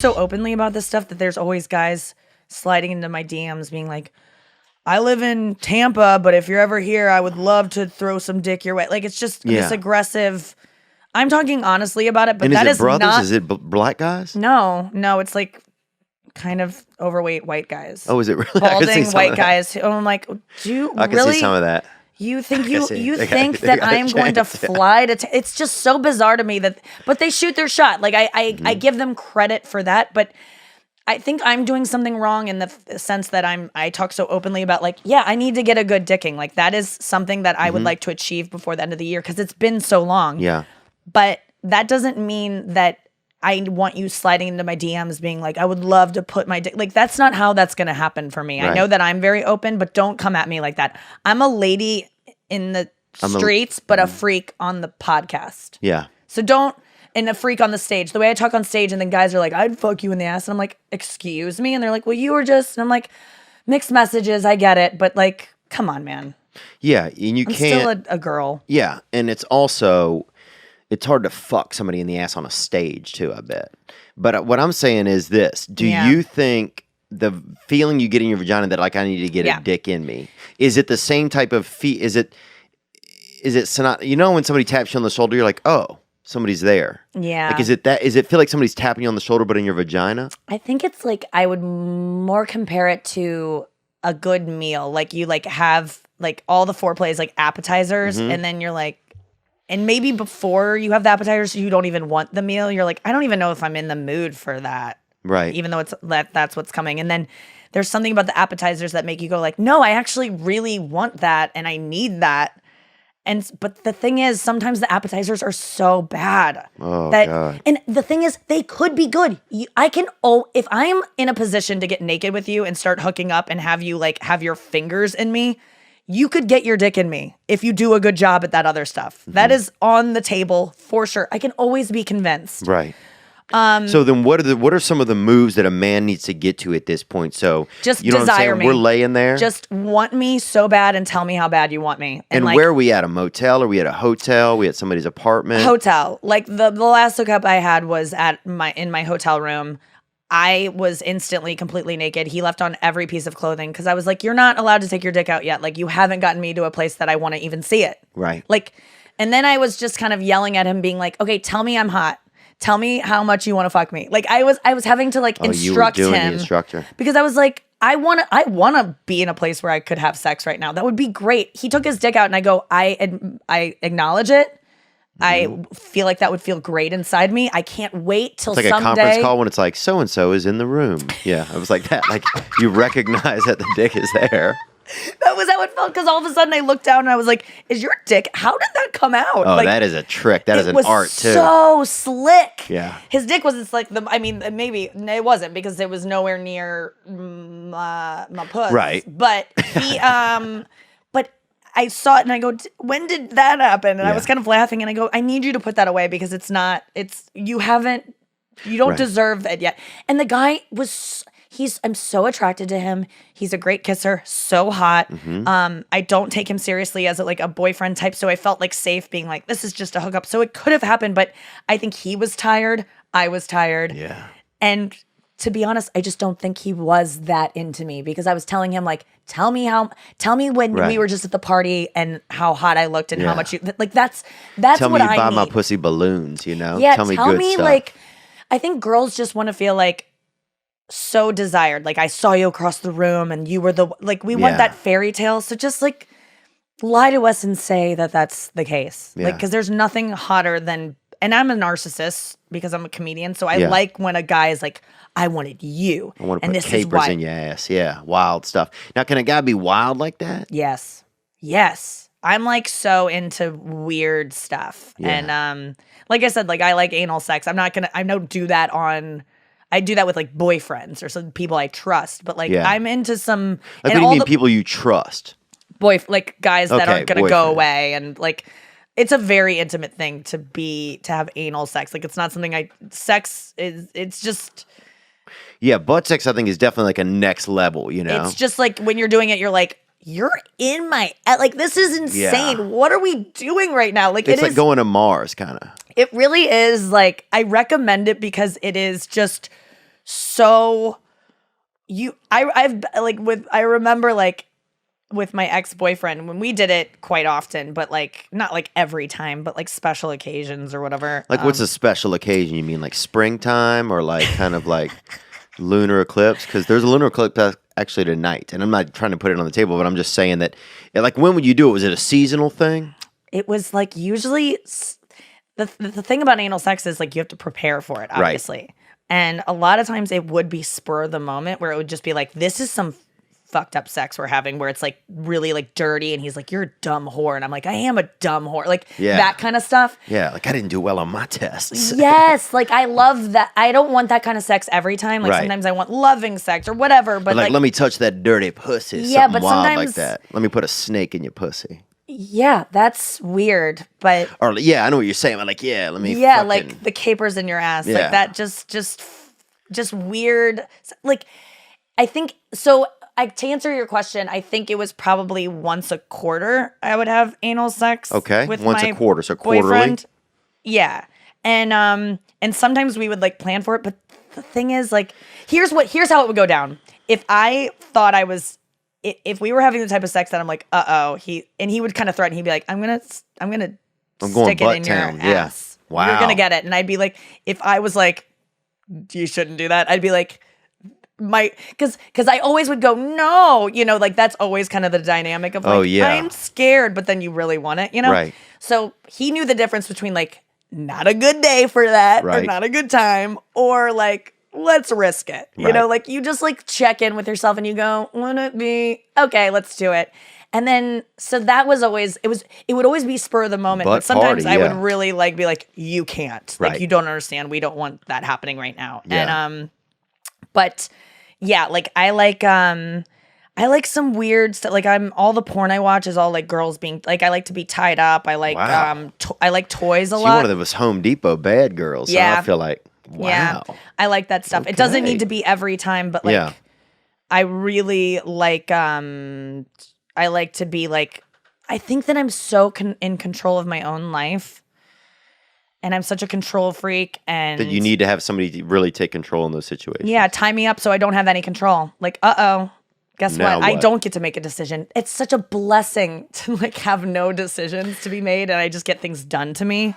so openly about this stuff that there's always guys sliding into my DMs being like, I live in Tampa, but if you're ever here, I would love to throw some dick your way. Like, it's just this aggressive. I'm talking honestly about it, but and that is it brothers? not. Is it black guys? No, it's like kind of overweight white guys. Oh, is it really? Balding white guys. I'm like, do you I can really see some of that. You think that I'm going to fly to? It's just so bizarre to me but they shoot their shot. Like I give them credit for that, but I think I'm doing something wrong in the sense that I talk so openly about like, yeah, I need to get a good dicking. Like that is something that I would like to achieve before the end of the year because it's been so long. Yeah, but that doesn't mean that I want you sliding into my DMs being like, I would love to put my dick. Like, that's not how that's going to happen for me. Right. I know that I'm very open, but don't come at me like that. I'm a lady in the streets, but a freak on the podcast. Yeah. So and a freak on the stage. The way I talk on stage, and then guys are like, I'd fuck you in the ass. And I'm like, excuse me? And they're like, well, you were just, and I'm like, mixed messages, I get it. But like, come on, man. Yeah, and I'm still a girl. Yeah, and it's also... It's hard to fuck somebody in the ass on a stage, too, I bet. But what I'm saying is this. Do you think the feeling you get in your vagina that, like, I need to get a dick in me, is it the same type of is it, you know, when somebody taps you on the shoulder, you're like, oh, somebody's there. Yeah. Like, is it feel like somebody's tapping you on the shoulder, but in your vagina? I think it's like, I would more compare it to a good meal. Like, you, like, have, like, all the foreplay is, like, appetizers, and then you're like, and maybe before you have the appetizers, you don't even want the meal. You're like, I don't even know if I'm in the mood for that. Right. Even though that's what's coming. And then there's something about the appetizers that make you go like, no, I actually really want that and I need that. But the thing is, sometimes the appetizers are so bad. Oh, God. And the thing is, they could be good. If I'm in a position to get naked with you and start hooking up and have you like have your fingers in me, you could get your dick in me if you do a good job at that other stuff. That is on the table for sure. I can always be convinced. Right. So then what are some of the moves that a man needs to get to at this point? So just you know desire what I'm saying? me. We're laying there. Just want me so bad and tell me how bad you want me. And like, where are we at? A motel? Are we at a hotel? Are we at somebody's apartment? Hotel. Like the last hookup I had was in my hotel room. I was instantly completely naked. He left on every piece of clothing because I was like, you're not allowed to take your dick out yet. Like, you haven't gotten me to a place that I want to even see it. Right. Like, and then I was just kind of yelling at him being like, okay, tell me I'm hot. Tell me how much you want to fuck me. Like, I was having to like instruct you were doing him. The instructor. Because I was like, I want to be in a place where I could have sex right now. That would be great. He took his dick out and I go, I acknowledge it. I feel like that would feel great inside me. I can't wait till someday. It's like a conference call when it's like, so-and-so is in the room. Yeah, I was like that. Like, you recognize that the dick is there. That was how it felt, because all of a sudden I looked down and I was like, is your dick, how did that come out? Oh, like, that is a trick. That is an art, too. So slick. Yeah. His dick wasn't slick. Maybe it wasn't, because it was nowhere near my puss. Right. But he, but I saw it and I go, when did that happen? And I was kind of laughing and I go, I need you to put that away, because you don't deserve it yet. And the guy was, I'm so attracted to him. He's a great kisser, so hot. Mm-hmm. I don't take him seriously as a boyfriend type, so I felt like safe being like, this is just a hookup. So it could have happened, but I think he was tired. I was tired. Yeah. And to be honest, I just don't think he was that into me, because I was telling him like, tell me when we were just at the party and how hot I looked and how much you like. That's tell what I need. Tell me buy my pussy balloons. Yeah. Tell me good stuff. Like, I think girls just want to feel like so desired. Like, I saw you across the room and you were we want that fairy tale. So just like lie to us and say that that's the case. Yeah. Like, because there's nothing hotter than. And I'm a narcissist because I'm a comedian, so I like when a guy is like, I wanted you. I want to put capers in your ass. Yeah, wild stuff. Now, can a guy be wild like that? Yes. I'm like so into weird stuff. Yeah. And like I said, like I like anal sex. I don't do that I do that with like boyfriends or some people I trust. But like I'm into some. Like, what do you mean people you trust? Like guys that aren't going to go away, and like. It's a very intimate thing to have anal sex. Like, it's not something it's just. Yeah, butt sex, I think, is definitely like a next level, It's just like when you're doing it, you're like, you're in my, like, this is insane. Yeah. What are we doing right now? Like, it's like going to Mars, kind of. It really is. Like, I recommend it because it is just so I remember like with my ex-boyfriend when we did it quite often, but like not like every time, but like special occasions or whatever. Like what's a special occasion? You mean like springtime or like kind of like lunar eclipse? Because there's a lunar eclipse actually tonight, and I'm not trying to put it on the table, but I'm just saying that like when would you do it? Was it a seasonal thing? It was like usually the thing about anal sex is like you have to prepare for it, obviously. Right. And a lot of times it would be spur of the moment where it would just be like, this is some fucked up sex we're having where it's like really like dirty and he's like, you're a dumb whore. And I'm like, I am a dumb whore. Like that kind of stuff. Yeah. Like I didn't do well on my tests. Yes. Like I love that. I don't want that kind of sex every time. Like sometimes I want loving sex or whatever. But like, let me touch that dirty pussy. Yeah. But sometimes like that. Let me put a snake in your pussy. Yeah. That's weird. But. Or yeah, I know what you're saying. But like, yeah, let me. Yeah. Like the capers in your ass. Yeah. Like that just weird. Like I think so. To answer your question, I think it was probably once a quarter I would have anal sex. Okay, with once my a quarter, so quarterly. Boyfriend. Yeah, and sometimes we would like plan for it, but the thing is, like, here's how it would go down. If I thought if we were having the type of sex that I'm like, he would kind of threaten. He'd be like, I'm gonna stick it in your ass. Yeah. Wow, you're gonna get it, and I'd be like, if I was like, you shouldn't do that, I'd be like. Because I always would go, no, like that's always kind of the dynamic of like, I'm scared, but then you really want it, Right. So he knew the difference between like, not a good day for that, or not a good time, or like, let's risk it. Like you just like check in with yourself and you go, wouldn't it be, okay, let's do it. And then, so that was always, it would always be spur of the moment, but sometimes I would really like be like, you can't, like you don't understand, we don't want that happening right now. Yeah. And, but yeah, like I like some weird stuff. Like all the porn I watch is all like girls being like, I like to be tied up. I like I like toys a lot. You're one of those Home Depot bad girls. Yeah, so I feel like wow. Yeah, I like that stuff. Okay. It doesn't need to be every time, but like I really like I like to be like, I think that I'm so in control of my own life. And I'm such a control freak, and that you need to have somebody to really take control in those situations. Yeah, tie me up so I don't have any control. Like, guess what? I don't get to make a decision. It's such a blessing to like have no decisions to be made, and I just get things done to me.